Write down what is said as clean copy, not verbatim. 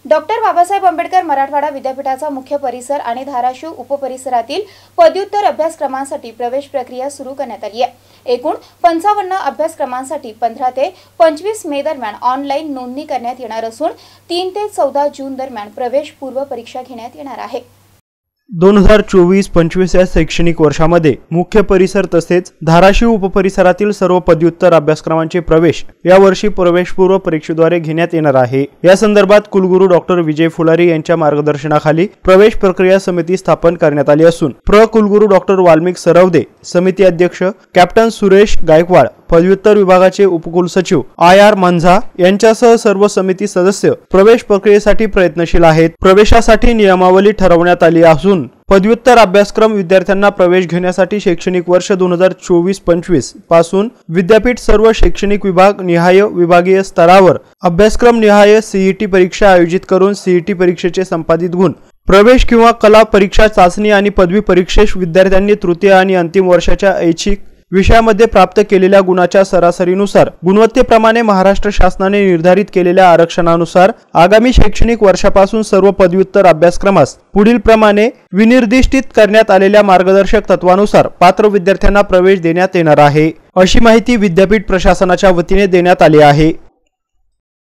Doctor Babasaheb Ambedkar Marathwada विद्यापीठाचा मुख्य परिसर आणि धाराशिव उपपरिसरातील पदव्युत्तर अभ्यासक्रमांसाठी प्रवेश प्रक्रिया सुरू करण्यात आली आहे। एकूण 55 अभ्यासक्रमांसाठी 15 ते 25 मे दरम्यान ऑनलाईन नोंदणी करण्यात येणार असून 3 ते 14 जून दरम्यान प्रवेश पूर्व परीक्षा घेण्यात येणार आहे। 2024-25 या शैक्षणिक वर्षामध्ये मुख्य परिसर तसेच धाराशिव उपपरिसरातील सर्व पदव्युत्तर अभ्यासक्रमांचे प्रवेश या वर्षी प्रवेशपूर्व परीक्षेद्वारे घेण्यात येणार आहे। या संदर्भात कुलगुरू डॉक्टर विजय फुलारी यांच्या मार्गदर्शनाखाली प्रवेश प्रक्रिया समिती स्थापन करण्यात आली असून कुलगुरू डॉक्टर वाल्मिक सरवदे, समिती अध्यक्ष कॅप्टन सुरेश गायकवाड, पदव्युत्तर विभागाचे उपकुलसचिव आर मंझा यांच्यासह सर्व समिती सदस्य प्रवेश प्रक्रियेसाठी प्रयत्नशील आहेत। प्रवेशासाठी नियमावली ठरवण्यात आली असून पदव्युत्तर अभ्यासक्रम विद्यार्थ्यांना प्रवेश घेण्यासाठी शैक्षणिक वर्ष 2024-25 पासून विद्यापीठ सर्व शैक्षणिक विभाग निहाय विभागीय स्तरावर अभ्यासक्रम निहाय सीईटी परीक्षा आयोजित करून सीईटी परीक्षेचे संपादित गुण, प्रवेश किंवा कला परीक्षा चाचणी आणि पदवी परीक्षेस विद्यार्थ्यांनी तृतीय आणि अंतिम वर्षाच्या ऐच्छिक विषयामध्ये प्राप्त केलेल्या गुणाच्या सरासरीनुसार गुणवत्तेप्रमाणे महाराष्ट्र शासनाने निर्धारित केलेल्या आरक्षणानुसार आगामी शैक्षणिक वर्षापासून सर्व पदव्युत्तर अभ्यासक्रमास पुढील प्रमाणे विनिर्दिष्टित करण्यात आलेल्या मार्गदर्शक तत्वानुसार पात्र विद्यार्थ्यांना प्रवेश देण्यात येणार आहे, अशी माहिती विद्यापीठ प्रशासनाच्या वतीने देण्यात आली आहे।